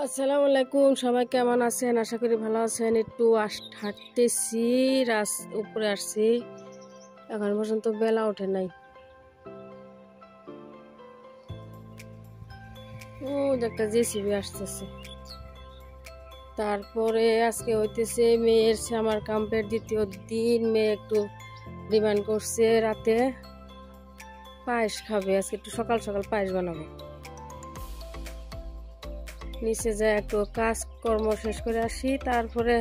আসসালামু আলাইকুম, সবাই কেমন আছেন? আশা করি ভালো আছেন। একটু হাঁটতেছি, উপরে আসছি, এখন পর্যন্ত বেলা ওঠে নাই। ও একটা জেসিবি আসতেছে। তারপরে আজকে হইতেছে মেয়ের আমার ক্যাম্পের দ্বিতীয় দিন। মেয়ে একটু ডিমান্ড করছে রাতে পায়েস খাবে। আজকে একটু সকাল সকাল পায়েস বানাবো। নিচে যায় একটু কাজকর্ম শেষ করে আসি, তারপরে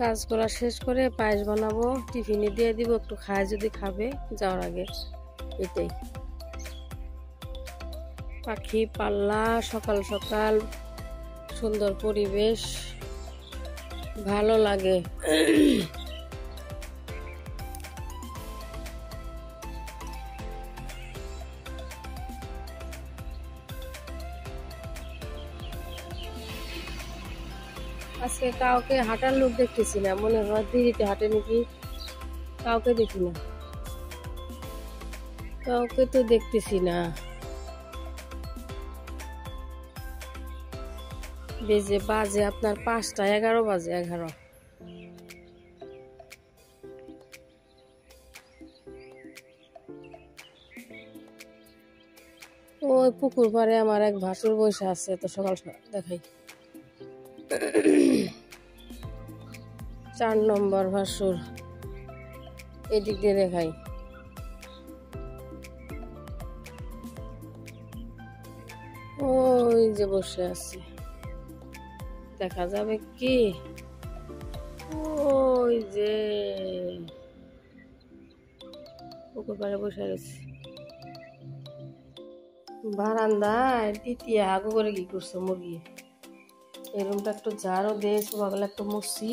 কাজ করা শেষ করে পায়েস বানাবো, টিফিনে দিয়ে দিব, একটু খায় যদি খাবে যাওয়ার আগে। এটাই পাখি পাল্লা, সকাল সকাল সুন্দর পরিবেশ, ভালো লাগে। আজকে কাউকে হাঁটার লোক দেখতেছি না, মনে হয় দিদিতে হাঁটে নাকি, কাউকে দেখি না, কাউকে তো দেখতেছি না। বাজে আপনার 5টা 11 বাজে, 11। ওই পুকুর পাড়ে আমার এক ভাসুর বসে আছে, তো সকাল সকাল দেখাই। 4 নম্বর ভাসুর, এদিক দিয়ে দেখাই। ওই যে বসে আছে, দেখা যাবে কি? ওই যে পুকুর পাড়ে বসে গেছে বারান্দায়। তৃতীয় আগু করে কি করছো মুরগি? এই রুমটা একটু ঝাড়ও দিয়ে সকালে একটু মুছি।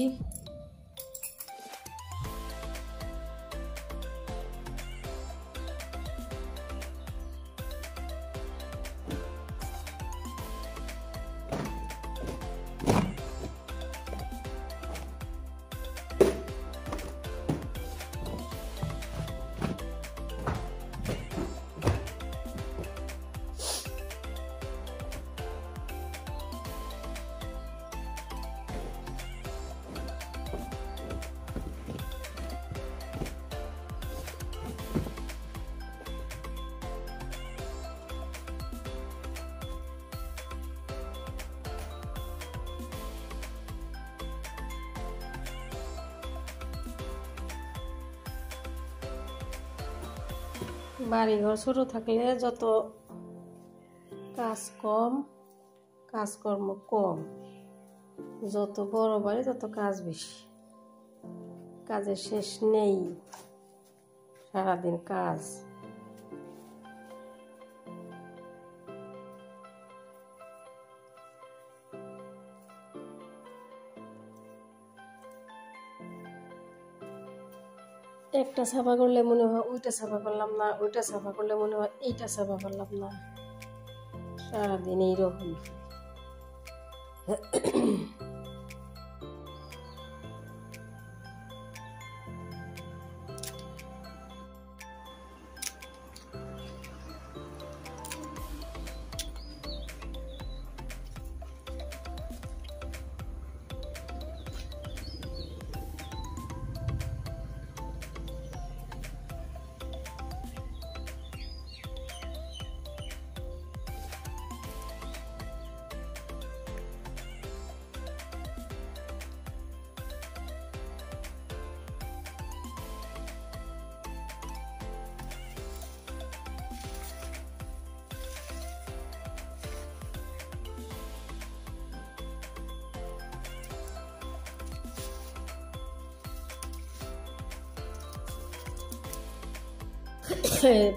বাড়িঘর ছোট থাকলে যত কাজ কম, কাজকর্ম কম, যত বড় বাড়ি তত কাজ বেশি, কাজের শেষ নেই, সারাদিন কাজ। একটা সাফা করলে মনে হয় ওইটা সাফা করলাম না, ওইটা সাফা করলে মনে হয় এইটা সাফা করলাম না, সারাদিন এইরকম।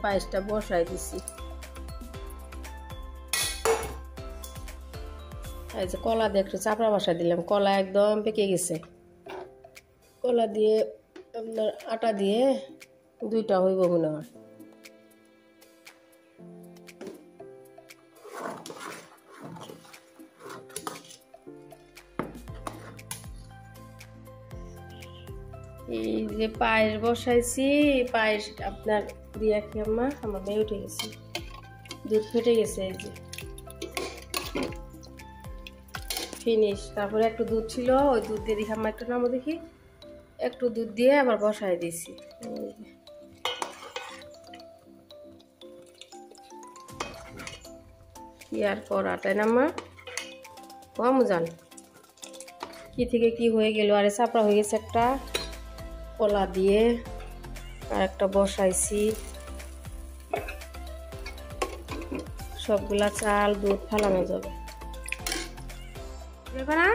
পায়েসটা বসাই দিছি। এই যে কলা দিয়ে একটু চাপড়া বসাই দিলাম, কলা একদম পেকে গেছে। কলা দিয়ে আপনার আটা দিয়ে 2টা হইব মনে হয়। এই যে পায়েস বসাইছি, পায়েস আপনার দিয়া খেয়ে আমার মেয়ে উঠে গেছে, দুধ ফেটে গেছে। এই যে ফিনিশ। তারপরে একটু দুধ ছিল, ওই দুধ দিয়ে দেখি আমার একটু নামও দেখি, একটু দুধ দিয়ে আবার বসাই দিছি। কি আর করা, তাই না মা? কমু জান কি থেকে কি হয়ে গেল। আরে চাপড়া হয়ে গেছে একটা, কলা দিয়ে আর একটা বসাইছি। সবগুলা চাল দুধ ফালানো যাবে না।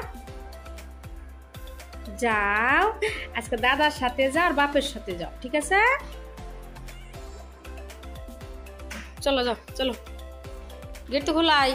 যাও আজকে দাদার সাথে যাও আর বাপের সাথে যাও, ঠিক আছে? চলো যাও, চলো গেট তো খোলাই।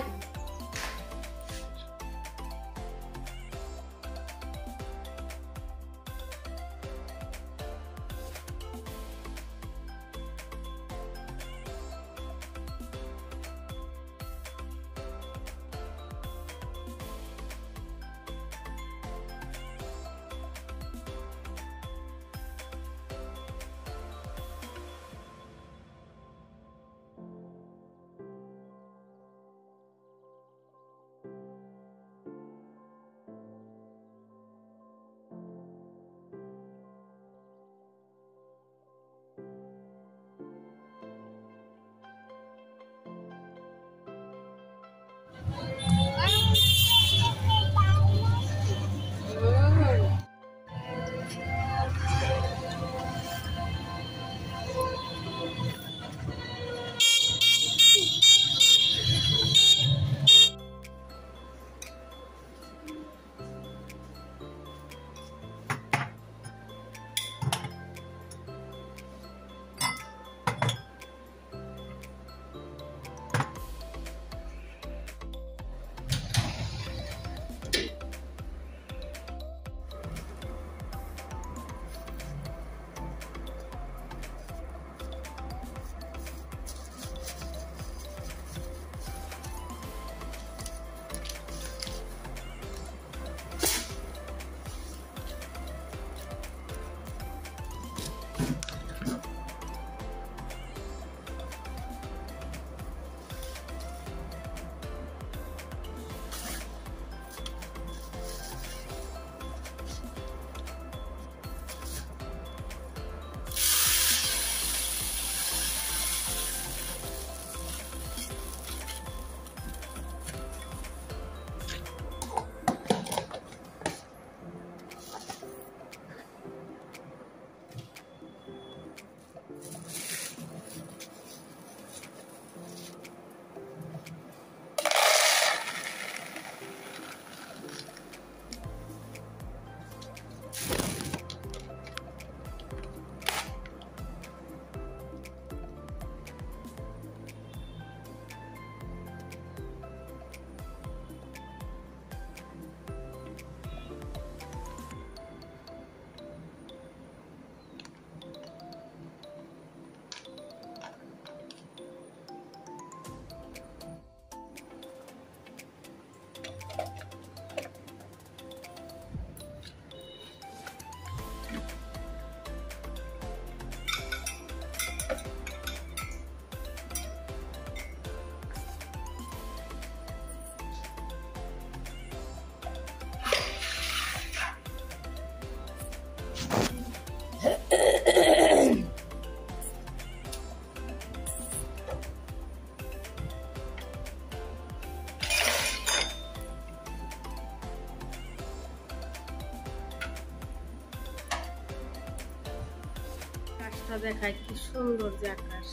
আকাশটা দেখায় কি সুন্দর যে আকাশ।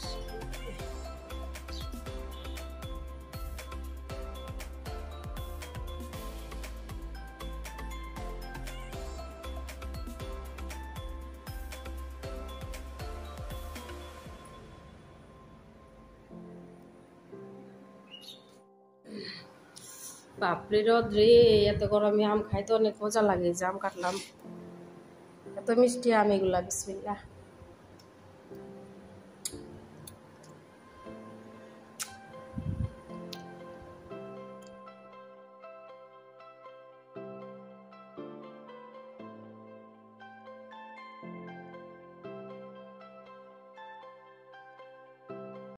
বাপরে রোদ রে, এত গরমে আম খাইতে অনেক মজা লাগে। যে আম কাটলাম, এত মিষ্টি আম এগুলা, বিসমিল্লাহ।